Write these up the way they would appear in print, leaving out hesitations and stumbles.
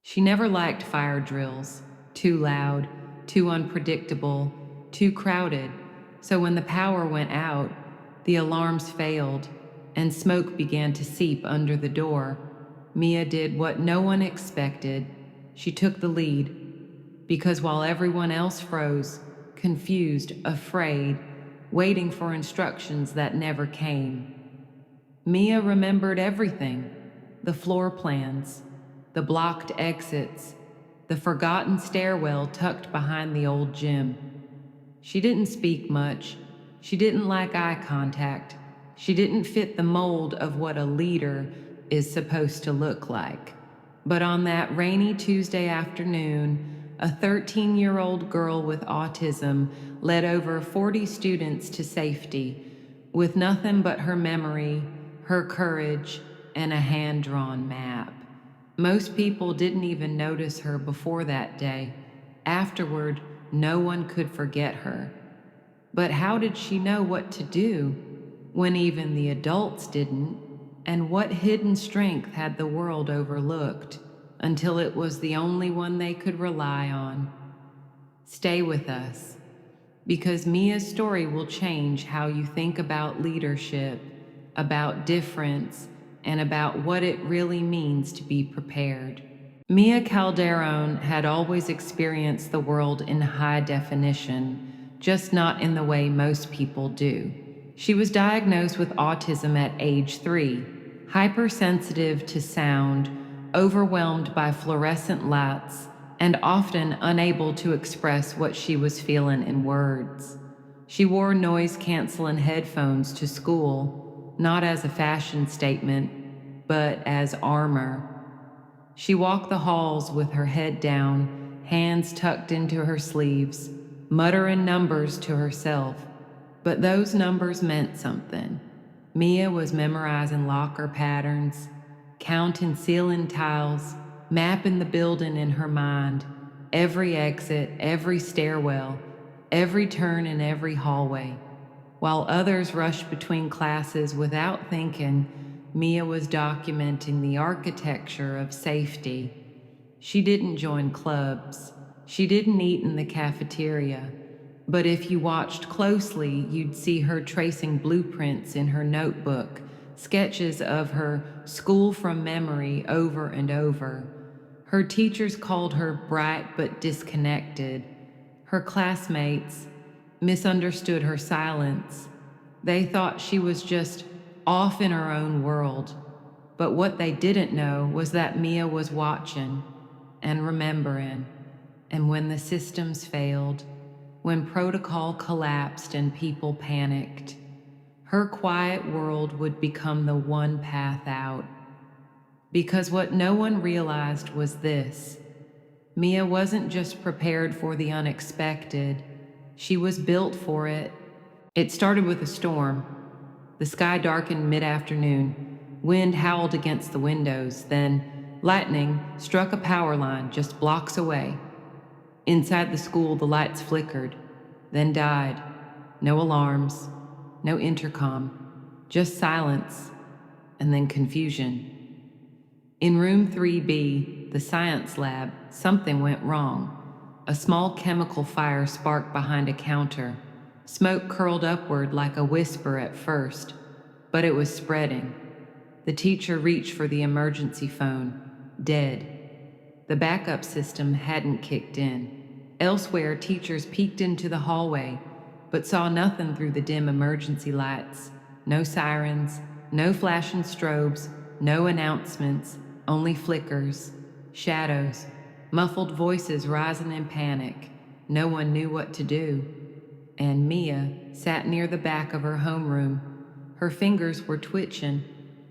She never liked fire drills, too loud, too unpredictable, too crowded. So when the power went out, the alarms failed, and smoke began to seep under the door, Mia did what no one expected. She took the lead, because while everyone else froze, confused, afraid, waiting for instructions that never came, Mia remembered everything: the floor plans, the blocked exits, the forgotten stairwell tucked behind the old gym. She didn't speak much. She didn't like eye contact. She didn't fit the mold of what a leader is supposed to look like. But on that rainy Tuesday afternoon, a 13-year-old girl with autism led over 40 students to safety with nothing but her memory, her courage, and a hand-drawn map. Most people didn't even notice her before that day. Afterward, no one could forget her. But how did she know what to do when even the adults didn't? And what hidden strength had the world overlooked until it was the only one they could rely on? Stay with us, because Mia's story will change how you think about leadership, about difference, and about what it really means to be prepared. Mia Calderon had always experienced the world in high definition, just not in the way most people do. She was diagnosed with autism at age 3, hypersensitive to sound, overwhelmed by fluorescent lights, and often unable to express what she was feeling in words. She wore noise-canceling headphones to school, not as a fashion statement, but as armor. She walked the halls with her head down, hands tucked into her sleeves, muttering numbers to herself. But those numbers meant something. Mia was memorizing locker patterns, counting ceiling tiles, mapping the building in her mind, every exit, every stairwell, every turn in every hallway. While others rushed between classes without thinking, Mia was documenting the architecture of safety. She didn't join clubs. She didn't eat in the cafeteria. But if you watched closely, you'd see her tracing blueprints in her notebook, sketches of her school from memory over and over. Her teachers called her bright but disconnected. Her classmates misunderstood her silence. They thought she was just off in her own world. But what they didn't know was that Mia was watching and remembering. And when the systems failed, when protocol collapsed and people panicked, her quiet world would become the one path out. Because what no one realized was this: Mia wasn't just prepared for the unexpected, she was built for it. It started with a storm. The sky darkened mid-afternoon. Wind howled against the windows. Then lightning struck a power line just blocks away. Inside the school, the lights flickered, then died. No alarms, no intercom, just silence, and then confusion. In room 3B, the science lab, something went wrong. A small chemical fire sparked behind a counter. Smoke curled upward like a whisper at first, but it was spreading. The teacher reached for the emergency phone. Dead. The backup system hadn't kicked in. Elsewhere, teachers peeked into the hallway, but saw nothing through the dim emergency lights. No sirens, no flashing strobes, no announcements, only flickers, shadows, muffled voices rising in panic. No one knew what to do. And Mia sat near the back of her homeroom. Her fingers were twitching,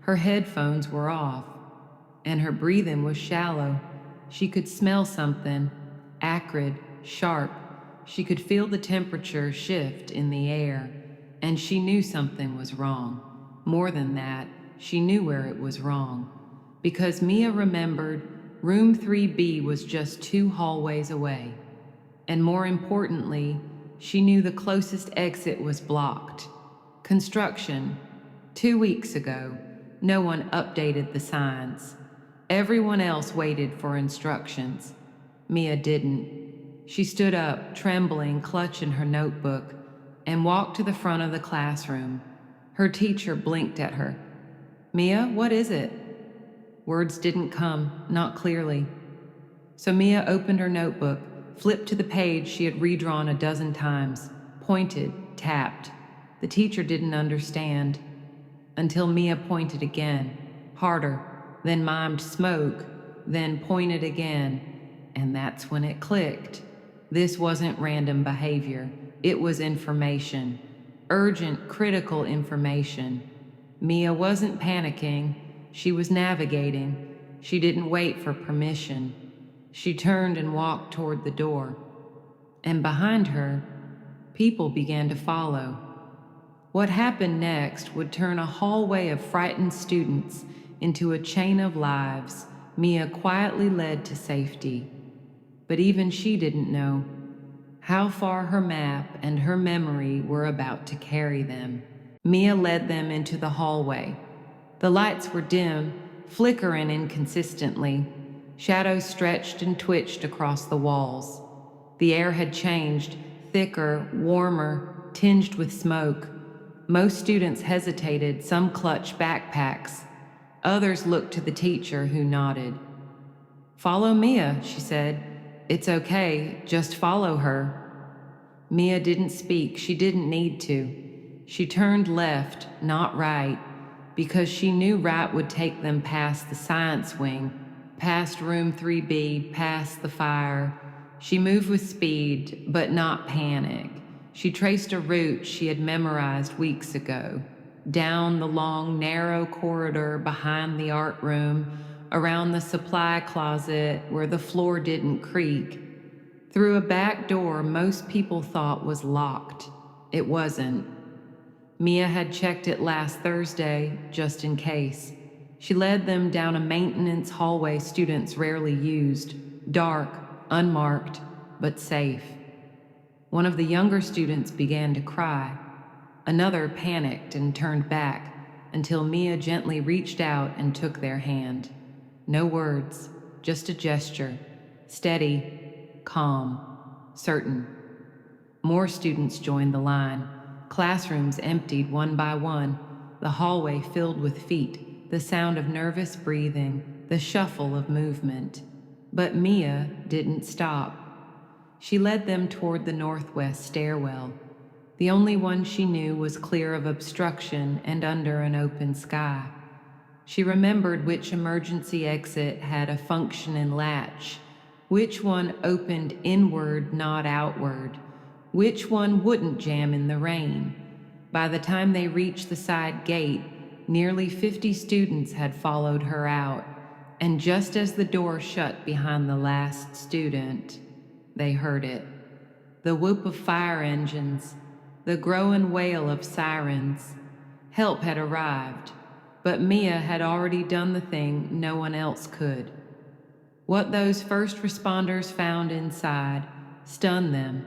her headphones were off, and her breathing was shallow. She could smell something, acrid, sharp. She could feel the temperature shift in the air, and she knew something was wrong. More than that, she knew where it was wrong. Because Mia remembered room 3B was just 2 hallways away. And more importantly, she knew the closest exit was blocked. Construction. 2 weeks ago, no one updated the signs. Everyone else waited for instructions. Mia didn't. She stood up, trembling, clutching her notebook, and walked to the front of the classroom. Her teacher blinked at her. Mia, what is it? Words didn't come, not clearly. So Mia opened her notebook, flipped to the page she had redrawn a dozen times, pointed, tapped. The teacher didn't understand. Until Mia pointed again, harder, then mimed smoke, then pointed again, and that's when it clicked. This wasn't random behavior, it was information. Urgent, critical information. Mia wasn't panicking, she was navigating. She didn't wait for permission. She turned and walked toward the door. And behind her, people began to follow. What happened next would turn a hallway of frightened students into a chain of lives Mia quietly led to safety. But even she didn't know how far her map and her memory were about to carry them. Mia led them into the hallway. The lights were dim, flickering inconsistently. Shadows stretched and twitched across the walls. The air had changed, thicker, warmer, tinged with smoke. Most students hesitated, some clutched backpacks. Others looked to the teacher, who nodded. Follow Mia, she said. It's okay, just follow her. Mia didn't speak, she didn't need to. She turned left, not right, because she knew right would take them past the science wing, past room 3B, past the fire. She moved with speed, but not panic. She traced a route she had memorized weeks ago, down the long, narrow corridor behind the art room, around the supply closet where the floor didn't creak, through a back door most people thought was locked. It wasn't. Mia had checked it last Thursday, just in case. She led them down a maintenance hallway students rarely used, dark, unmarked, but safe. One of the younger students began to cry. Another panicked and turned back until Mia gently reached out and took their hand. No words, just a gesture. Steady, calm, certain. More students joined the line. Classrooms emptied one by one, the hallway filled with feet, the sound of nervous breathing, the shuffle of movement. But Mia didn't stop. She led them toward the northwest stairwell. The only one she knew was clear of obstruction and under an open sky. She remembered which emergency exit had a functioning latch, which one opened inward, not outward, which one wouldn't jam in the rain. By the time they reached the side gate, nearly 50 students had followed her out, and just as the door shut behind the last student, they heard it. The whoop of fire engines, the growing wail of sirens. Help had arrived, but Mia had already done the thing no one else could. What those first responders found inside stunned them,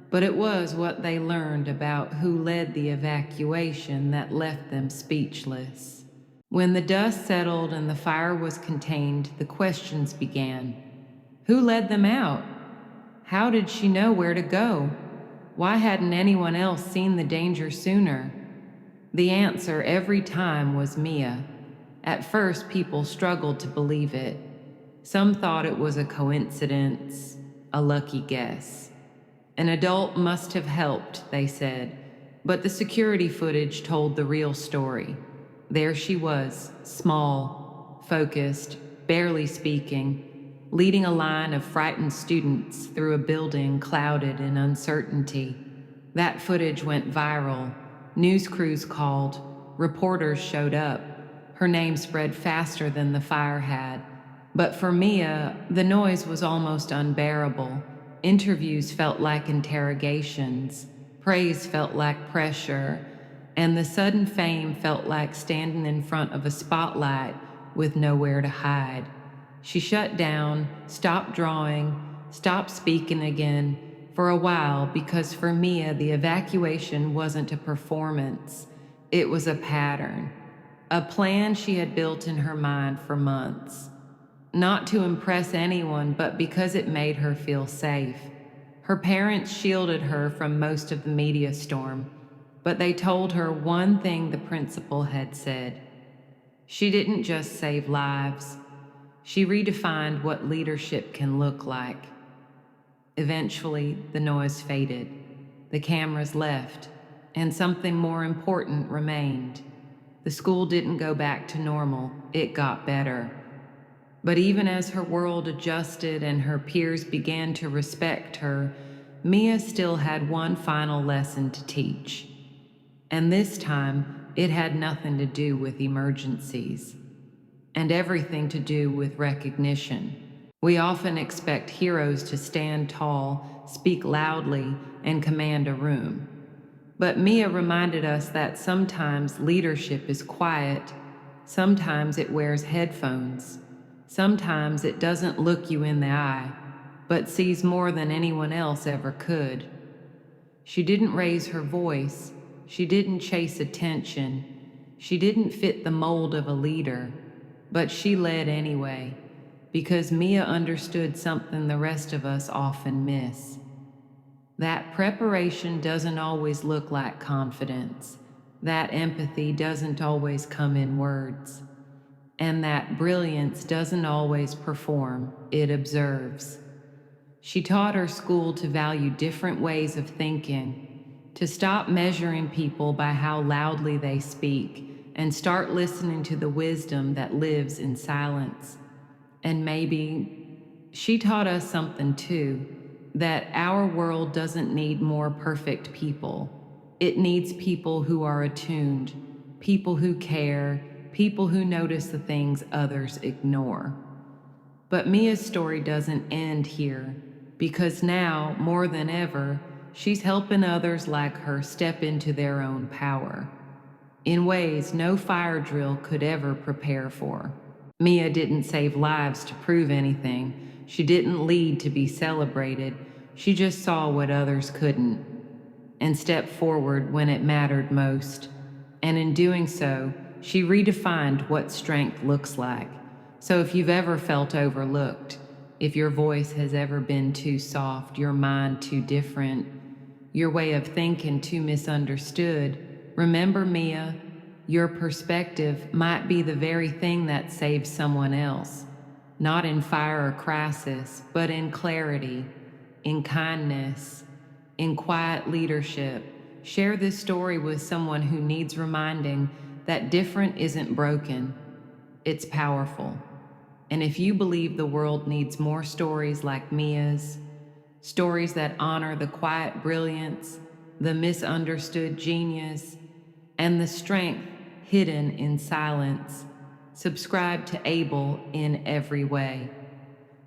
but it was what they learned about who led the evacuation that left them speechless. When the dust settled and the fire was contained, the questions began. Who led them out? How did she know where to go? Why hadn't anyone else seen the danger sooner? The answer every time was Mia. At first, people struggled to believe it. Some thought it was a coincidence, a lucky guess. An adult must have helped, they said, but the security footage told the real story. There she was, small, focused, barely speaking, leading a line of frightened students through a building clouded in uncertainty. That footage went viral. News crews called. Reporters showed up. Her name spread faster than the fire had. But for Mia, the noise was almost unbearable. Interviews felt like interrogations. Praise felt like pressure. And the sudden fame felt like standing in front of a spotlight with nowhere to hide. She shut down, stopped drawing, stopped speaking again for a while, because for Mia, the evacuation wasn't a performance. It was a pattern, a plan she had built in her mind for months. not to impress anyone, but because it made her feel safe. Her parents shielded her from most of the media storm, but they told her one thing the principal had said. She didn't just save lives, she redefined what leadership can look like. Eventually, the noise faded, the cameras left, and something more important remained. The school didn't go back to normal, it got better. But even as her world adjusted and her peers began to respect her, Mia still had one final lesson to teach. And this time, it had nothing to do with emergencies, and everything to do with recognition. We often expect heroes to stand tall, speak loudly, and command a room. But Mia reminded us that sometimes leadership is quiet, sometimes it wears headphones, sometimes it doesn't look you in the eye, but sees more than anyone else ever could. She didn't raise her voice, she didn't chase attention, she didn't fit the mold of a leader, but she led anyway, because Mia understood something the rest of us often miss. That preparation doesn't always look like confidence. That empathy doesn't always come in words. And that brilliance doesn't always perform, it observes. She taught her school to value different ways of thinking, to stop measuring people by how loudly they speak, and start listening to the wisdom that lives in silence. And maybe she taught us something too, that our world doesn't need more perfect people. It needs people who are attuned, people who care, people who notice the things others ignore. But Mia's story doesn't end here, because now, more than ever, she's helping others like her step into their own power, in ways no fire drill could ever prepare for. Mia didn't save lives to prove anything. She didn't lead to be celebrated. She just saw what others couldn't and stepped forward when it mattered most. And in doing so, she redefined what strength looks like. So if you've ever felt overlooked, if your voice has ever been too soft, your mind too different, your way of thinking too misunderstood, remember, Mia, your perspective might be the very thing that saves someone else, not in fire or crisis, but in clarity, in kindness, in quiet leadership. Share this story with someone who needs reminding that different isn't broken, it's powerful. And if you believe the world needs more stories like Mia's, stories that honor the quiet brilliance, the misunderstood genius, and the strength hidden in silence, subscribe to Able in every way.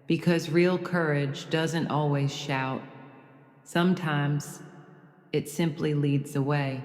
Because real courage doesn't always shout. Sometimes it simply leads the way.